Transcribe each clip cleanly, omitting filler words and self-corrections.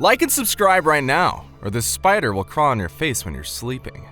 Like and subscribe right now, or this spider will crawl on your face when you're sleeping.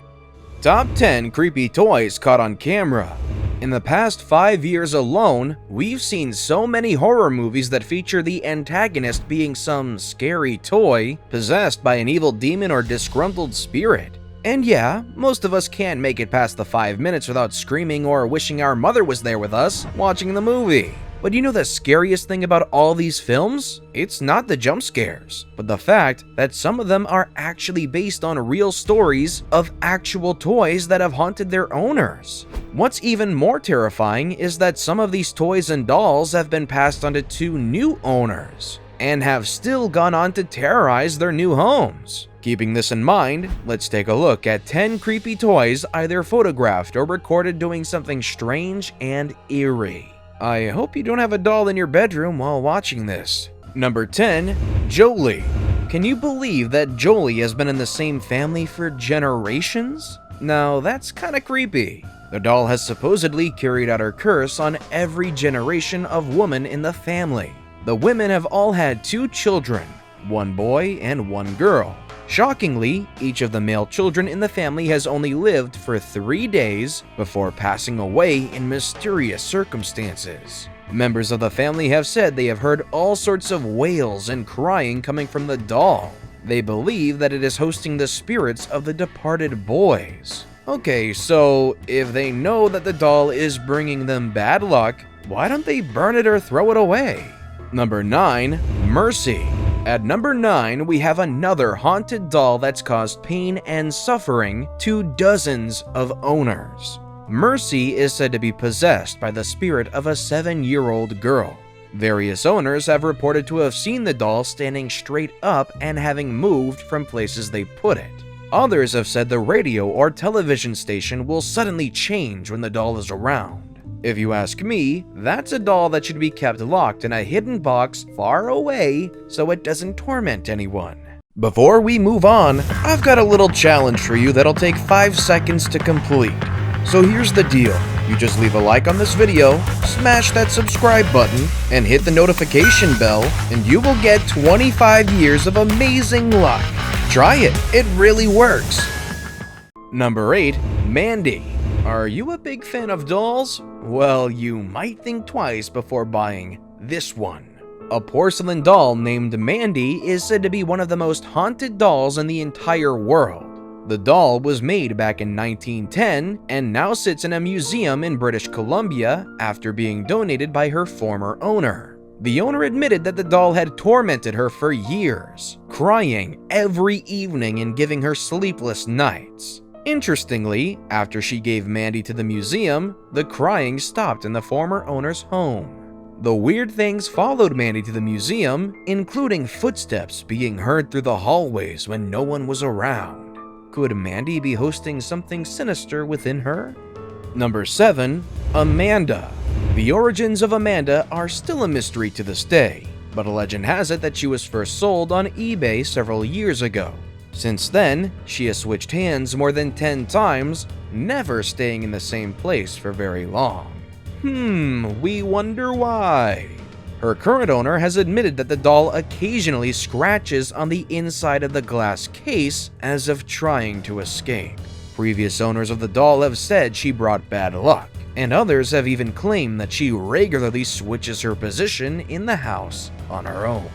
Top 10 creepy toys caught on camera. In the past 5 years alone, we've seen so many horror movies that feature the antagonist being some scary toy possessed by an evil demon or disgruntled spirit. And yeah, most of us can't make it past the 5 minutes without screaming or wishing our mother was there with us watching the movie. But you know the scariest thing about all these films? It's not the jump scares, but the fact that some of them are actually based on real stories of actual toys that have haunted their owners. What's even more terrifying is that some of these toys and dolls have been passed on to 2 new owners and have still gone on to terrorize their new homes. Keeping this in mind, let's take a look at 10 creepy toys either photographed or recorded doing something strange and eerie. I hope you don't have a doll in your bedroom while watching this. Number 10. Jolie. Can you believe that Jolie has been in the same family for generations? Now that's kinda creepy. The doll has supposedly carried out her curse on every generation of woman in the family. The women have all had 2 children, 1 boy and 1 girl. Shockingly, each of the male children in the family has only lived for 3 days before passing away in mysterious circumstances. Members of the family have said they have heard all sorts of wails and crying coming from the doll. They believe that it is hosting the spirits of the departed boys. Okay, so if they know that the doll is bringing them bad luck, why don't they burn it or throw it away? Number 9. Mercy. At number 9, we have another haunted doll that's caused pain and suffering to dozens of owners. Mercy is said to be possessed by the spirit of a 7-year-old girl. Various owners have reported to have seen the doll standing straight up and having moved from places they put it. Others have said the radio or television station will suddenly change when the doll is around. If you ask me, that's a doll that should be kept locked in a hidden box far away so it doesn't torment anyone. Before we move on, I've got a little challenge for you that'll take 5 seconds to complete. So here's the deal. You just leave a like on this video, smash that subscribe button, and hit the notification bell, and you will get 25 years of amazing luck. Try it really works. Number 8. Mandy. Are you a big fan of dolls? Well, you might think twice before buying this one. A porcelain doll named Mandy is said to be one of the most haunted dolls in the entire world. The doll was made back in 1910 and now sits in a museum in British Columbia after being donated by her former owner. The owner admitted that the doll had tormented her for years, crying every evening and giving her sleepless nights. Interestingly, after she gave Mandy to the museum, the crying stopped in the former owner's home. The weird things followed Mandy to the museum, including footsteps being heard through the hallways when no one was around. Could Mandy be hosting something sinister within her? Number 7. Amanda. The origins of Amanda are still a mystery to this day, but a legend has it that she was first sold on eBay several years ago. Since then, she has switched hands more than 10 times, never staying in the same place for very long. We wonder why. Her current owner has admitted that the doll occasionally scratches on the inside of the glass case as if trying to escape. Previous owners of the doll have said she brought bad luck, and others have even claimed that she regularly switches her position in the house on her own.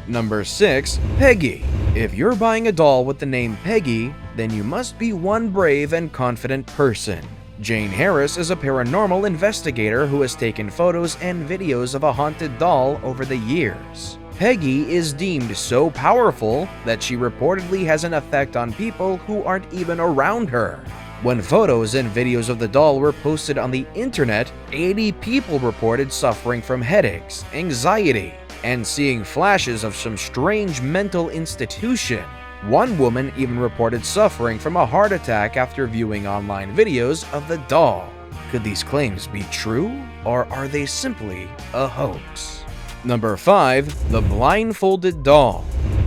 Number 6. Peggy. If you're buying a doll with the name Peggy, then you must be one brave and confident person. Jane Harris is a paranormal investigator who has taken photos and videos of a haunted doll over the years. Peggy is deemed so powerful that she reportedly has an effect on people who aren't even around her. When photos and videos of the doll were posted on the internet, 80 people reported suffering from headaches, anxiety, and seeing flashes of some strange mental institution. One woman even reported suffering from a heart attack after viewing online videos of the doll. Could these claims be true, or are they simply a hoax? Number 5. The Blindfolded Doll.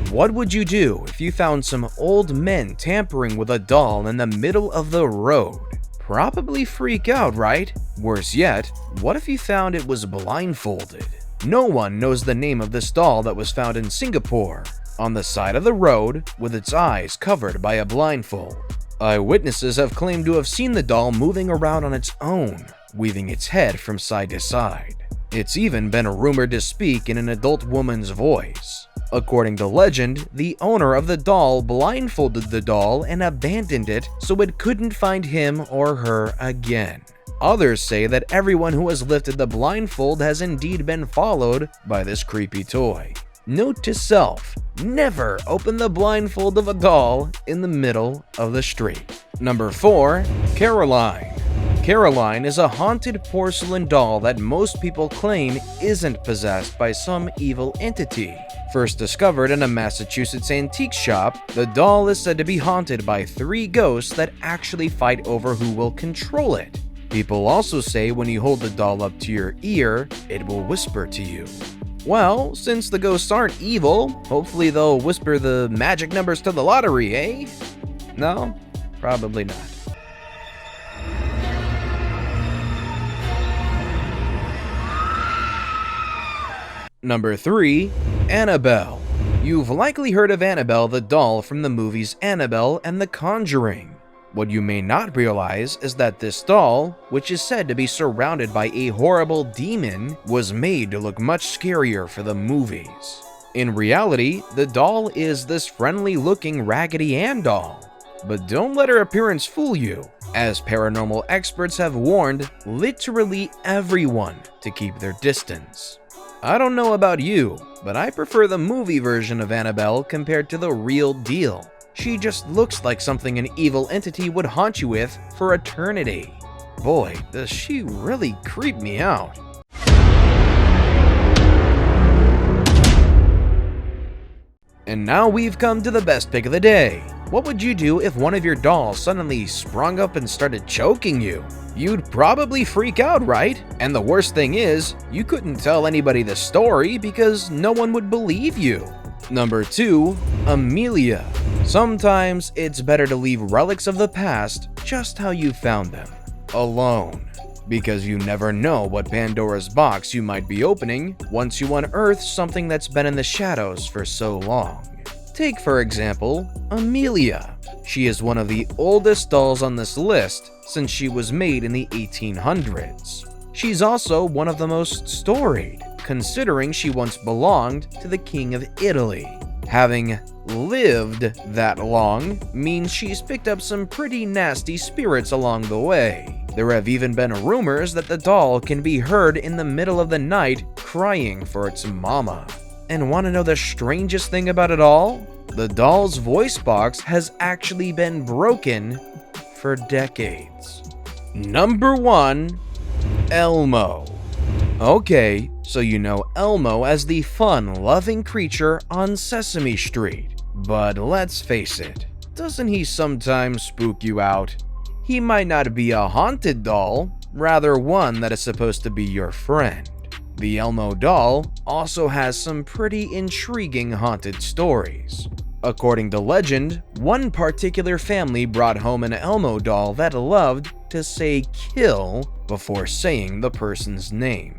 What would you do if you found some old men tampering with a doll in the middle of the road? Probably freak out, right? Worse yet, what if you found it was blindfolded? No one knows the name of this doll that was found in Singapore, on the side of the road with its eyes covered by a blindfold. Eyewitnesses have claimed to have seen the doll moving around on its own, weaving its head from side to side. It's even been rumored to speak in an adult woman's voice. According to legend, the owner of the doll blindfolded the doll and abandoned it so it couldn't find him or her again. Others say that everyone who has lifted the blindfold has indeed been followed by this creepy toy. Note to self, never open the blindfold of a doll in the middle of the street. Number 4. Caroline. Caroline is a haunted porcelain doll that most people claim isn't possessed by some evil entity. First discovered in a Massachusetts antique shop, the doll is said to be haunted by 3 ghosts that actually fight over who will control it. People also say when you hold the doll up to your ear, it will whisper to you. Well, since the ghosts aren't evil, hopefully they'll whisper the magic numbers to the lottery, eh? No? Probably not. Number 3. Annabelle. You've likely heard of Annabelle the doll from the movies Annabelle and The Conjuring. What you may not realize is that this doll, which is said to be surrounded by a horrible demon, was made to look much scarier for the movies. In reality, the doll is this friendly-looking Raggedy Ann doll. But don't let her appearance fool you, as paranormal experts have warned literally everyone to keep their distance. I don't know about you, but I prefer the movie version of Annabelle compared to the real deal. She just looks like something an evil entity would haunt you with for eternity. Boy, does she really creep me out. And now we've come to the best pick of the day. What would you do if one of your dolls suddenly sprung up and started choking you? You'd probably freak out, right? And the worst thing is, you couldn't tell anybody the story because no one would believe you. Number 2. Amelia. Sometimes it's better to leave relics of the past just how you found them, alone. Because you never know what Pandora's box you might be opening once you unearth something that's been in the shadows for so long. Take, for example, Amelia. She is one of the oldest dolls on this list since she was made in the 1800s. She's also one of the most storied, considering she once belonged to the King of Italy. Having lived that long means she's picked up some pretty nasty spirits along the way. There have even been rumors that the doll can be heard in the middle of the night crying for its mama. And want to know the strangest thing about it all? The doll's voice box has actually been broken for decades. Number 1. Elmo. Okay, so you know Elmo as the fun-loving creature on Sesame Street. But let's face it, doesn't he sometimes spook you out? He might not be a haunted doll, rather one that is supposed to be your friend. The Elmo doll also has some pretty intriguing haunted stories. According to legend, one particular family brought home an Elmo doll that loved to say kill before saying the person's name.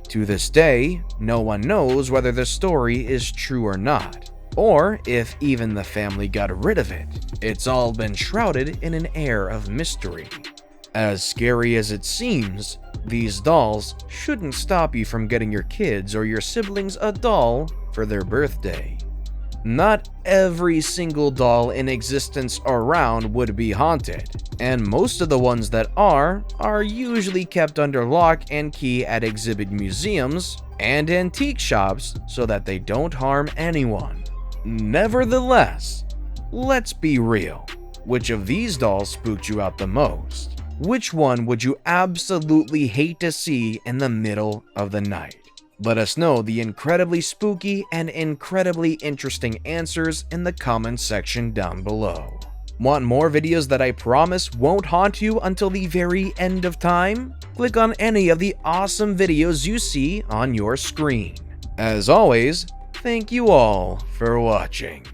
To this day, no one knows whether the story is true or not, or if even the family got rid of it. It's all been shrouded in an air of mystery. As scary as it seems, these dolls shouldn't stop you from getting your kids or your siblings a doll for their birthday. Not every single doll in existence around would be haunted, and most of the ones that are usually kept under lock and key at exhibit museums and antique shops so that they don't harm anyone. Nevertheless, let's be real. Which of these dolls spooked you out the most? Which one would you absolutely hate to see in the middle of the night? Let us know the incredibly spooky and incredibly interesting answers in the comments section down below. Want more videos that I promise won't haunt you until the very end of time? Click on any of the awesome videos you see on your screen. As always, thank you all for watching.